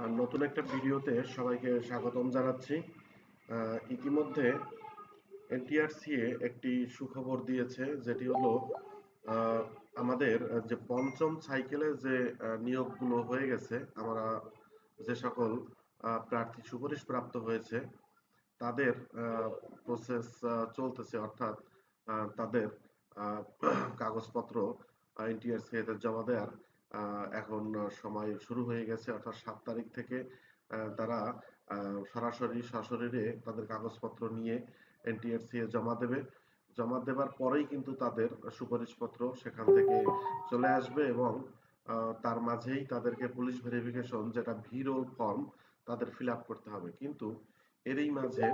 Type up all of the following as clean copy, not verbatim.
আর নতুন একটা ভিডিওতে সবাইকে স্বাগতম জানাচ্ছি। ইতিমধ্যে এনটিআরসিএ একটি সুখবর দিয়েছে, যেটি হলো আহ, আমাদের যে পঞ্চম সাইকেলে যে নিয়োগগুলো হয়ে গেছে, আমরা যে সকল প্রার্থী সুপারিশ প্রাপ্ত হয়েছে তাদের প্রসেস চলতেছে, অর্থাৎ তাদের আহ, কাগজপত্র এনটিআরসি এতে জমা দেওয়ার এখন সময় শুরু হয়ে গেছে। অর্থাৎ 7 তারিখ থেকে তারা সরাসরি সশরীরে তাদের কাগজপত্র নিয়ে এনটিআরসি এ জমা দেবে। জমা দেবার পরেই কিন্তু তাদের সুপারিশপত্র সেখান থেকে চলে আসবে, এবং তার মাঝেই তাদেরকে পুলিশ ভেরিফিকেশন, যেটা ভি রোল ফর্ম, তাদের ফিল আপ করতে হবে। কিন্তু এরই মাঝে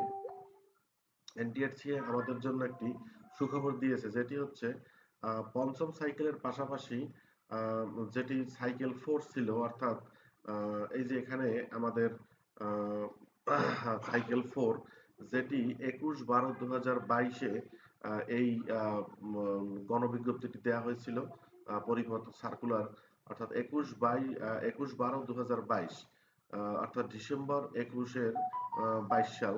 এনটিআরসি আমাদের জন্য একটি সুখবর দিয়েছে, যেটি হচ্ছে পঞ্চম সাইকেলের পাশাপাশি যেটি সাইকেল 4 ছিল, অর্থাৎ এই যে এখানে আমাদের সাইকেল 4, যেটি 21/12/2022-এ এই গণবিজ্ঞপ্তিটি দেওয়া হয়েছিল, পরিপত্র সার্কুলার, অর্থাৎ 21/12/2022, অর্থাৎ ডিসেম্বর 22 সাল,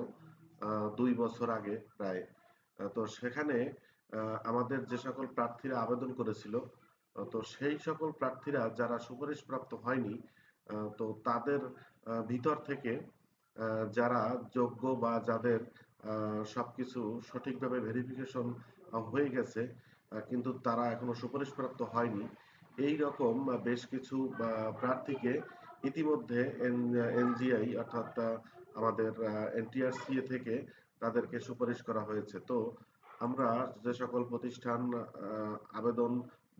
2 বছর আগে প্রায়। তো সেখানে আমাদের যে সকল প্রার্থীরা আবেদন করেছিল, তো সেই সকল প্রার্থীরা যারা সুপারিশ প্রাপ্ত হয়নি, তো তাদের ভিতর থেকে যারা যোগ্য বা যাদের সবকিছু সঠিকভাবে ভেরিফিকেশন হয়ে গেছে, কিন্তু তারা এখনো সুপারিশ প্রাপ্ত হয়নি, এই রকম বেশ কিছু প্রার্থীকে ইতিমধ্যে এনজিআই, অর্থাৎ আমাদের এনটিআরসি থেকে তাদেরকে সুপারিশ করা হয়েছে। তো আমরা যে সকল প্রতিষ্ঠান আবেদন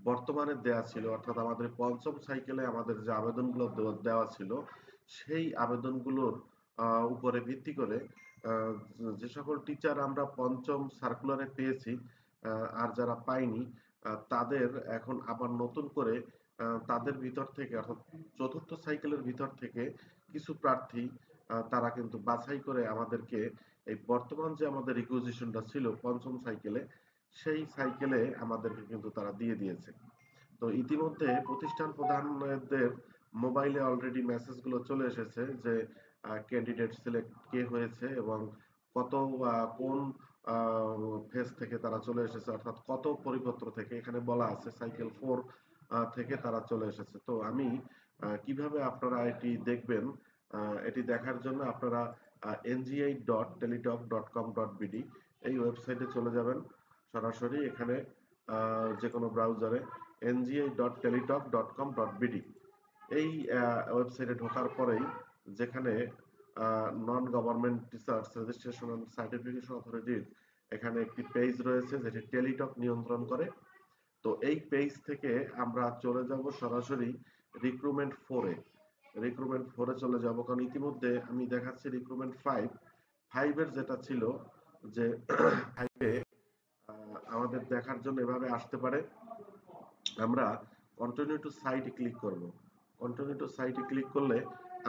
বর্তমানে দেয়া ছিল, অর্থাৎ আমাদের পঞ্চম সাইকেলে আমাদের যে আবেদনগুলো দেওয়া ছিল, সেই আবেদনগুলোর উপরে ভিত্তি করে যে সকল টিচার আমরা পঞ্চম সার্কুলারে পেয়েছি, আর যারা পাইনি, তাদের এখন আবার নতুন করে তাদের ভিতর থেকে, অর্থাৎ চতুর্থ সাইকেলের ভিতর থেকে কিছু প্রার্থী তারা কিন্তু বাছাই করে আমাদেরকে এই বর্তমান যে আমাদের রিকুইজিশনটা ছিল পঞ্চম সাইকেলে, সেই সাইকেলে আমাদেরকে কিন্তু তারা দিয়ে দিয়েছে। তো ইতিমধ্যে প্রতিষ্ঠান প্রধানদের মোবাইলে অলরেডি মেসেজগুলো চলে এসেছে যে ক্যান্ডিডেট সিলেক্ট কে হয়েছে এবং কত কোন ফেজ থেকে তারা চলে এসেছে, অর্থাৎ কত পরিপত্র থেকে। এখানে বলা আছে সাইকেল 4 থেকে তারা চলে এসেছে। তো আমি কিভাবে আপনারা এটি দেখবেন, এটি দেখার জন্য আপনারা ngi.teletalk.com.bd এই ওয়েবসাইটে চলে যাবেন। সরাসরি এখানে যে কোনো ব্রাউজারে ngi.teletalk.com.bd এই ওয়েবসাইটে ঢোকার পরেই যেখানে non government teachers registration and certification অথরিটির এখানে একটি পেজ রয়েছে যেটি টেলিটক নিয়ন্ত্রণ করে। তো এই পেজ থেকে আমরা চলে যাব সরাসরি রিক্রুটমেন্ট 4-এ। রিক্রুটমেন্ট 4-এ চলে যাব, কারণ ইতিমধ্যে আমি দেখাচ্ছি রিক্রুটমেন্ট 5 এর যেটা ছিল, যে 5-এ আমাদের দেখার জন্য এভাবে আসতে পারে। আমরা কন্টিনিউ টু সাইটে ক্লিক করব। কন্টিনিউ টু সাইটে ক্লিক করলে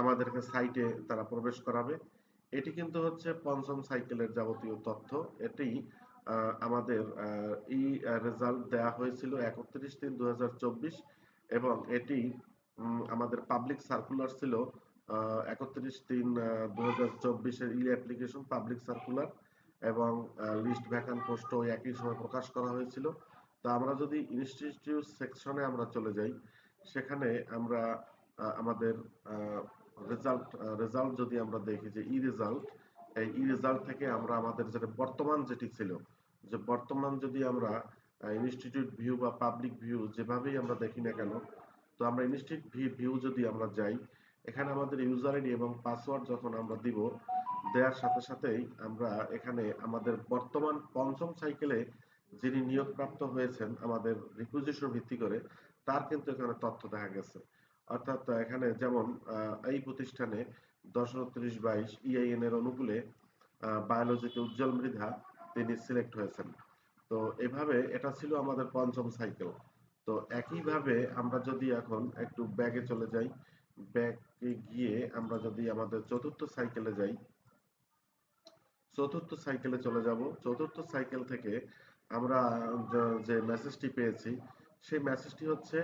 আমাদেরকে সাইটে তারা প্রবেশ করাবে। এটি কিন্তু হচ্ছে পঞ্চম সাইকেলের যাবতীয় তথ্য। এটি আমাদের এই রেজাল্ট দেওয়া হয়েছিল 31/3/2024, এবং এটি আমাদের পাবলিক সার্কুলার ছিল 31/3/2024-এর ই অ্যাপ্লিকেশন পাবলিক সার্কুলার, এবং লিস্ট ভ্যাকান্ট পোস্টও একই সময় প্রকাশ করা হয়েছিল। তো আমরা যদি ইনস্টিটিউট সেকশনে আমরা চলে যাই, সেখানে আমরা আমাদের রেজাল্ট রেজাল্ট যদি আমরা দেখি যে ই রেজাল্ট, এই ই রেজাল্ট থেকে আমরা আমাদের যেটা বর্তমান যেটি ছিল, যে বর্তমান যদি আমরা ইনস্টিটিউট ভিউ বা পাবলিক ভিউ যেভাবেই আমরা দেখি না কেন, তো আমরা ইনস্টিটিউট ভিউ যদি আমরা যাই, এখানে আমাদের ইউজার আইডি এবং পাসওয়ার্ড যখন আমরা দিব, দেওয়ার সাথে সাথেই আমরা এখানে আমাদের বর্তমান পঞ্চম সাইকেলে যিনি নিয়োগপ্রাপ্ত হয়েছেন আমাদের রিকুইজিশন ভিত্তি করে, তার কিন্তু এখানে তথ্য দেখা গেছে। অর্থাৎ এখানে যেমন এই প্রতিষ্ঠানে 10-29-22 ইআইএন এর অনুকূলে বায়োলজিতে উজ্জ্বল মৃধা তিনি সিলেক্ট হয়েছেন। তো এভাবে এটা ছিল আমাদের পঞ্চম সাইকেল। তো একইভাবে আমরা যদি এখন একটু ব্যাগে চলে যাই, ব্যাগে গিয়ে আমরা যদি আমাদের চতুর্থ সাইকেলে যাই, চতুর্থ সাইকেলে চলে যাব। চতুর্থ সাইকেল থেকে আমরা যে মেসেজটি পেয়েছি, সেই মেসেজটি হচ্ছে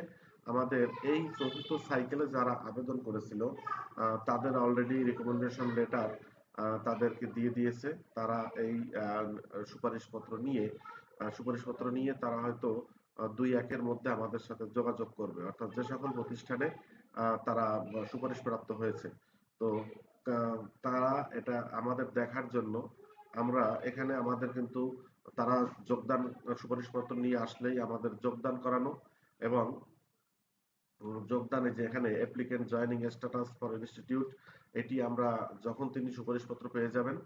আমাদের এই চতুর্থ সাইকেলে যারা আবেদন করেছিল তাদের অলরেডি রিকমেন্ডেশন লেটার তাদেরকে দিয়ে দিয়েছে। তারা এই সুপারিশপত্র নিয়ে তারা হয়তো ২-১ এর মধ্যে আমাদের সাথে যোগাযোগ করবে, অর্থাৎ যে সকল প্রতিষ্ঠানে তারা সুপারিশ প্রাপ্ত হয়েছে। তো তারা এটা আমাদের দেখার জন্য আমরা এখানে আমাদের কিন্তু তারা যোগদান সুপারিশপত্র নিয়ে আসলেই আমাদের যোগদান করানো এবং যোগদানে যে এখানে applicant joining status for institute, এটি আমরা যখন তিনি সুপারিশপত্র পেয়ে যাবেন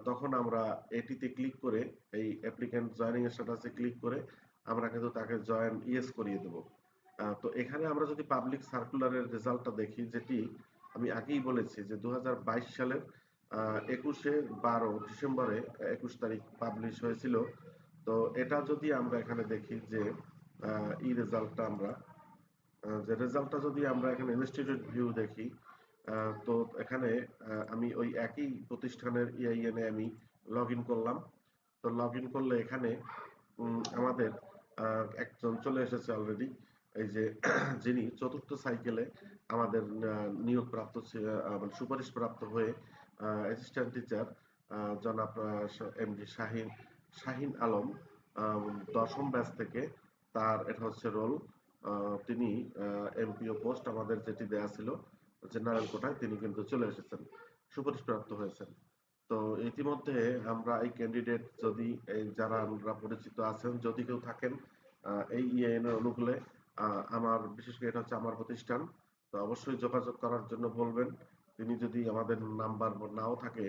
তখন আমরা এটিতে ক্লিক করে এই অ্যাপ্লিকেন্ট জয়নিং স্ট্যাটাসে ক্লিক করে আমরা কিন্তু তাকে জয়েন ইয়েস করিয়ে দেব। তো এখানে আমরা যদি পাবলিক সার্কুলারের রেজাল্টটা দেখি, যেটি আমি আগেই বলেছি যে 2022 সালের 21/12 ডিসেম্বরে 21 তারিখ পাবলিশ হয়েছিল। তো এটা যদি আমরা এখানে দেখি যে ই রেজাল্টটা আমরা যে রেজাল্টটা যদি আমরা এখানে ইনস্টিটিউট ভিউ দেখি, তো এখানে আমি ওই একই প্রতিষ্ঠানের EIN এ আমি লগ ইন করলাম। তো লগ ইন করলে এখানে আমাদের একজন চলে এসেছে অলরেডি, এই যে যিনি চতুর্থ সাইকেলে আমাদের নিয়োগ প্রাপ্ত মানে সুপারিশ প্রাপ্ত হয়ে অ্যাসিস্ট্যান্ট টিচার জনাব MD শাহিন শাহিন আলম, দশম ব্যাচ থেকে তার এটা হচ্ছে রোল। তিনি MPO পোস্ট আমাদের যেটি দেয়া ছিল জেনারেল কোটায়, তিনি কিন্তু চলে এসেছেন, সুপারিশ প্রাপ্ত হয়েছেন। তো ইতিমধ্যে আমরা এই ক্যান্ডিডেট যদি এই যারা আমরা পরিচিত আছেন যদি কেউ থাকেন এই EIN এর অনুকূলে, আমার বিশেষ করে এটা হচ্ছে আমার প্রতিষ্ঠান, তো অবশ্যই যোগাযোগ করার জন্য বলবেন। তিনি যদি আমাদের নাম্বার নাও থাকে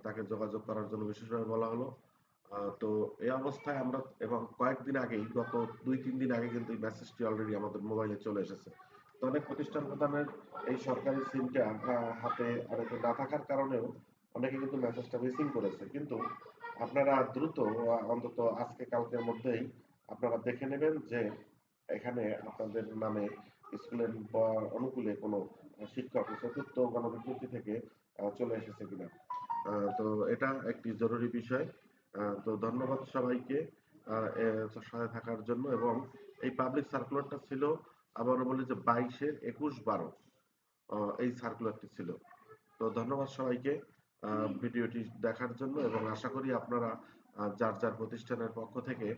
তাকে যোগাযোগ করার জন্য বিশেষভাবে বলা হলো। তো এই অবস্থায় আমরা এবং কয়েকদিন আগেই গত 2-3 দিন আগে কিন্তু এই মেসেজটি অলরেডি আমাদের মোবাইলে চলে এসেছে। তো অনেক প্রতিষ্ঠান প্রধানের এই সরকারি সিমটা হাতে অনেকে না থাকার কারণেও অনেকে কিন্তু মেসেজটা মিসিং করেছে। কিন্তু আপনারা দ্রুত অন্তত আজকে কালকের মধ্যেই আপনারা দেখে নেবেন যে এখানে আপনাদের নামে স্কুলের অনুকূলে কোনো শিক্ষক চতুর্থ গণবিজ্ঞপ্তি থেকে চলে এসেছে কিনা। তো এটা একটি জরুরি বিষয়। তো ধন্যবাদ সবাইকে সাথে থাকার জন্য। এবং এই পাবলিক সার্কুলারটা ছিল, আবারও বলি যে 22-21-12 এই সার্কুলারটি ছিল। তো ধন্যবাদ সবাইকে ভিডিওটি দেখার জন্য, এবং আশা করি আপনারা যার যার প্রতিষ্ঠানের পক্ষ থেকে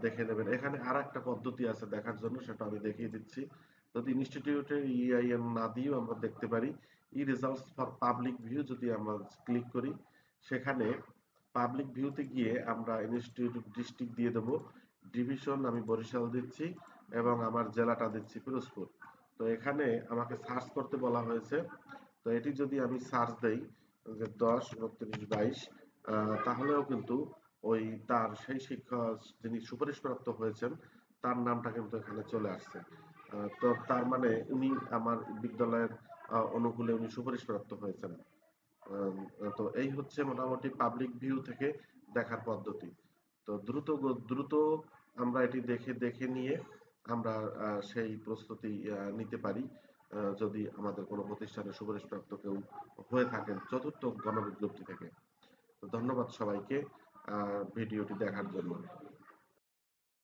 দেখে নেবেন। এখানে আর একটা পদ্ধতি আছে দেখার জন্য, সেটা আমি দেখিয়ে দিচ্ছি। যদি ইনস্টিটিউটের EIN না দিয়েও আমরা দেখতে পারি, ই রেজাল্টস ফর পাবলিক ভিউ যদি আমরা ক্লিক করি, সেখানে পাবলিক ভিউতে গিয়ে আমরা ইনস্টিটিউট ডিস্ট্রিক্ট দিয়ে দেবো, ডিভিশন আমি বরিশাল দিচ্ছি এবং আমার জেলাটা দিচ্ছি পিরোজপুর। তো এখানে আমাকে সার্চ করতে বলা হয়েছে। তো এটি যদি আমি সার্চ দেই যে 10-29-22, তাহলেও কিন্তু ওই তার সেই শিক্ষক যিনি সুপারিশপ্রাপ্ত হয়েছেন তার নামটা কিন্তু এখানে চলে আসছে। তো তার মানে উনি আমার বিদ্যালয়ের অনুকূলে উনি সুপারিশপ্রাপ্ত হয়েছেন। আহ, তো এই হচ্ছে মোটামুটি পাবলিক ভিউ থেকে দেখার পদ্ধতি। তো দ্রুত আমরা এটি দেখে দেখে নিয়ে আমরা সেই প্রস্তুতি নিতে পারি যদি আমাদের কোনো প্রতিষ্ঠানে সুপারিশপ্রাপ্ত কেউ হয়ে থাকেন চতুর্থ গণবিজ্ঞপ্তি থেকে। তো ধন্যবাদ সবাইকে ভিডিওটি দেখার জন্য।